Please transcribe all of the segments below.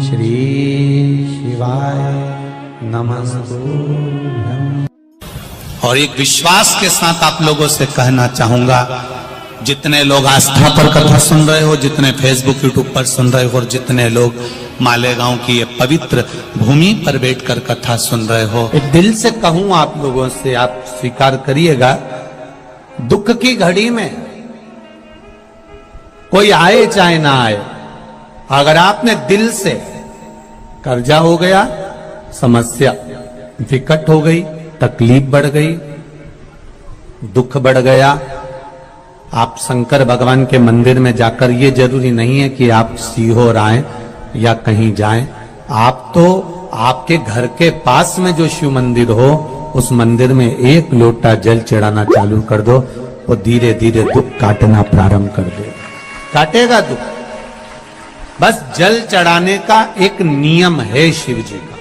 श्री शिवाय नमस्तुभ्यं। और एक विश्वास के साथ आप लोगों से कहना चाहूंगा, जितने लोग आस्था पर कथा सुन रहे हो, जितने फेसबुक यूट्यूब पर सुन रहे हो, और जितने लोग मालेगांव की ये पवित्र भूमि पर बैठकर कथा सुन रहे हो, दिल से कहूं आप लोगों से, आप स्वीकार करिएगा, दुख की घड़ी में कोई आए चाहे ना आए, अगर आपने दिल से, कर्जा हो गया, समस्या विकट हो गई, तकलीफ बढ़ गई, दुख बढ़ गया, आप शंकर भगवान के मंदिर में जाकर, ये जरूरी नहीं है कि आप सीहोर आए या कहीं जाएं, आप तो आपके घर के पास में जो शिव मंदिर हो, उस मंदिर में एक लोटा जल चढ़ाना चालू कर दो, वो धीरे धीरे दुख काटना प्रारंभ कर दे, काटेगा दुख। बस जल चढ़ाने का एक नियम है शिव जी का।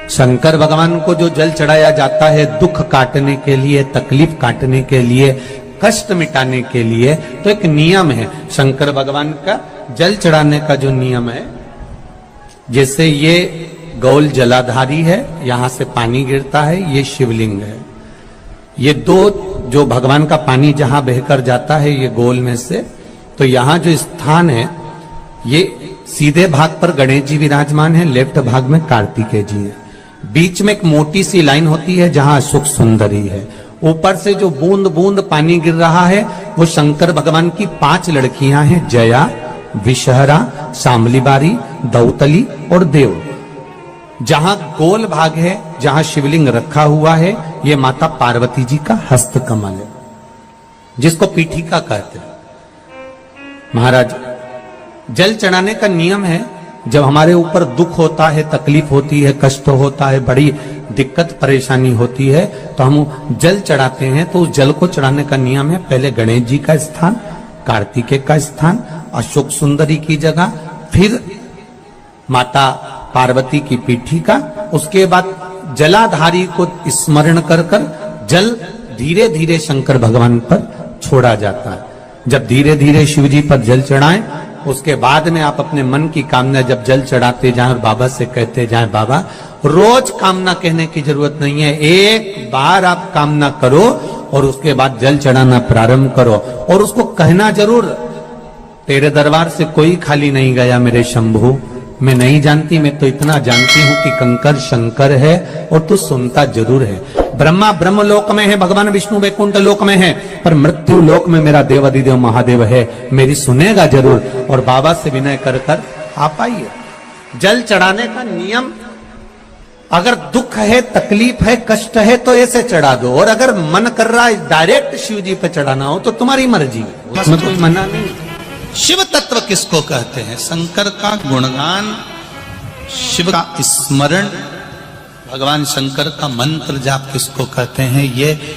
शंकर भगवान को जो जल चढ़ाया जाता है दुख काटने के लिए, तकलीफ काटने के लिए, कष्ट मिटाने के लिए, तो एक नियम है शंकर भगवान का जल चढ़ाने का जो नियम है। जैसे ये गौल जलाधारी है, यहां से पानी गिरता है, ये शिवलिंग है। ये दो जो भगवान का पानी जहां बहकर जाता है ये गोल में से, तो यहां जो स्थान है, ये सीधे भाग पर गणेश जी विराजमान है, लेफ्ट भाग में कार्तिकेय जी है, बीच में एक मोटी सी लाइन होती है जहां अशोक सुंदरी है, ऊपर से जो बूंद बूंद पानी गिर रहा है वो शंकर भगवान की 5 लड़कियां हैं, जया, विषहरा, शामलीबारी, दौतली और देव। जहां गोल भाग है, जहां शिवलिंग रखा हुआ है, ये माता पार्वती जी का हस्त कमल है, जिसको पीठिका कहते हैं। महाराज, जल चढ़ाने का नियम है, जब हमारे ऊपर दुख होता है, तकलीफ होती है, कष्ट होता है, बड़ी दिक्कत परेशानी होती है, तो हम जल चढ़ाते हैं। तो उस जल को चढ़ाने का नियम है, पहले गणेश जी का स्थान, कार्तिकेय का स्थान, अशोक सुंदरी की जगह, फिर माता पार्वती की पीठिका, उसके बाद जलाधारी को स्मरण कर कर जल धीरे धीरे शंकर भगवान पर छोड़ा जाता है। जब धीरे धीरे शिव जी पर जल चढ़ाएं, उसके बाद में आप अपने मन की कामना जब जल चढ़ाते जाएं और बाबा से कहते जाएं, बाबा, रोज कामना कहने की जरूरत नहीं है, एक बार आप कामना करो और उसके बाद जल चढ़ाना प्रारंभ करो, और उसको कहना जरूर, तेरे दरबार से कोई खाली नहीं गया मेरे शंभू, मैं नहीं जानती, मैं तो इतना जानती हूं कि कंकर शंकर है और तू सुनता जरूर है। ब्रह्मा ब्रह्म लोक में है, भगवान विष्णु वैकुंठ लोक में है, पर मृत्यु लोक में मेरा देवाधिदेव महादेव है, मेरी सुनेगा जरूर। और बाबा से विनय कर कर आप आइए। जल चढ़ाने का नियम, अगर दुख है, तकलीफ है, कष्ट है, तो ऐसे चढ़ा दो, और अगर मन कर रहा है डायरेक्ट शिव जी पे चढ़ाना हो तो तुम्हारी मर्जी है, उसमें कोई मना नहीं। शिव तत्व किसको कहते हैं? शंकर का गुणगान, शिव का स्मरण, भगवान शंकर का मंत्र जाप किसको कहते हैं, ये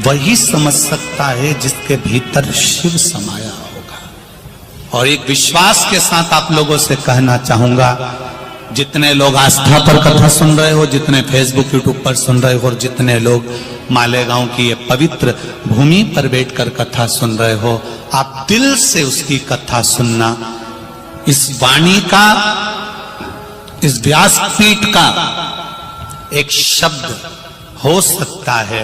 वही समझ सकता है जिसके भीतर शिव समाया होगा। और एक विश्वास के साथ आप लोगों से कहना चाहूंगा, जितने लोग आस्था पर कथा सुन रहे हो, जितने फेसबुक यूट्यूब पर सुन रहे हो, और जितने लोग मालेगांव की ये पवित्र भूमि पर बैठकर कथा सुन रहे हो, आप दिल से उसकी कथा सुनना। इस वाणी का, इस व्यासपीठ का एक शब्द हो सकता है,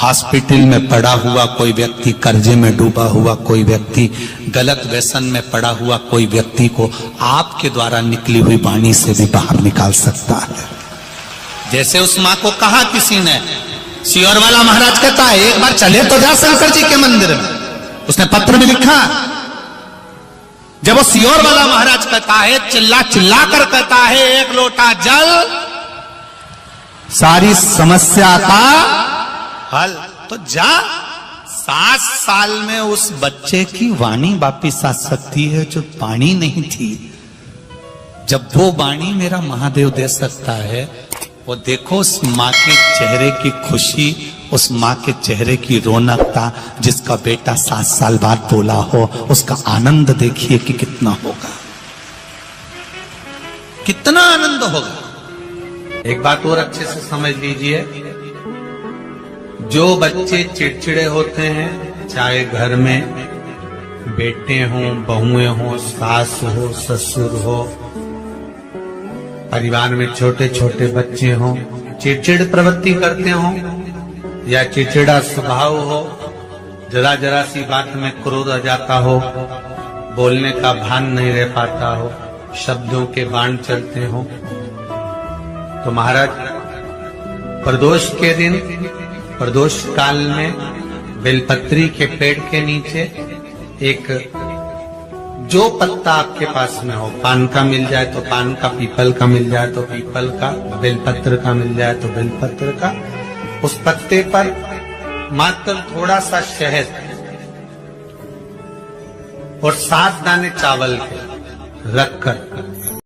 हॉस्पिटल में पड़ा हुआ कोई व्यक्ति, कर्जे में डूबा हुआ कोई व्यक्ति, गलत व्यसन में पड़ा हुआ कोई व्यक्ति को आपके द्वारा निकली हुई वाणी से भी बाहर निकाल सकता है। जैसे उस मां को कहा किसी ने, सीहोर वाला महाराज कहता है, एक बार चले तो जा शंकर जी के मंदिर में, उसने पत्र भी लिखा। जब वो सीहोर वाला महाराज कहता है, चिल्ला चिल्ला कर कहता है, एक लोटा जल सारी समस्या का हल, तो जा। 7 साल में उस बच्चे की वाणी वापिस आ सकती है जो वाणी नहीं थी। जब वो वाणी मेरा महादेव दे सकता है, वो देखो उस माँ के चेहरे की खुशी, उस माँ के चेहरे की रौनकता, जिसका बेटा 7 साल बाद बोला हो, उसका आनंद देखिए कि कितना होगा, कितना आनंद होगा। एक बात और अच्छे से समझ लीजिए, जो बच्चे चिड़चिड़े होते हैं, चाहे घर में बेटे हों, बहुएं हों, सास हो, ससुर हो, परिवार में छोटे छोटे बच्चे हों, चिड़चिड़ प्रवृत्ति करते हों या चिड़चिड़ा स्वभाव हो, जरा जरा सी बात में क्रोध आ जाता हो, बोलने का भान नहीं रह पाता हो, शब्दों के बाण चलते हो, तो महाराज प्रदोष के दिन, प्रदोष काल में बेलपत्री के पेड़ के नीचे एक जो पत्ता आपके पास में हो, पान का मिल जाए तो पान का, पीपल का मिल जाए तो पीपल का, बेलपत्र का मिल जाए तो बेलपत्र का, उस पत्ते पर मात्र थोड़ा सा शहद और 7 दाने चावल के रखकर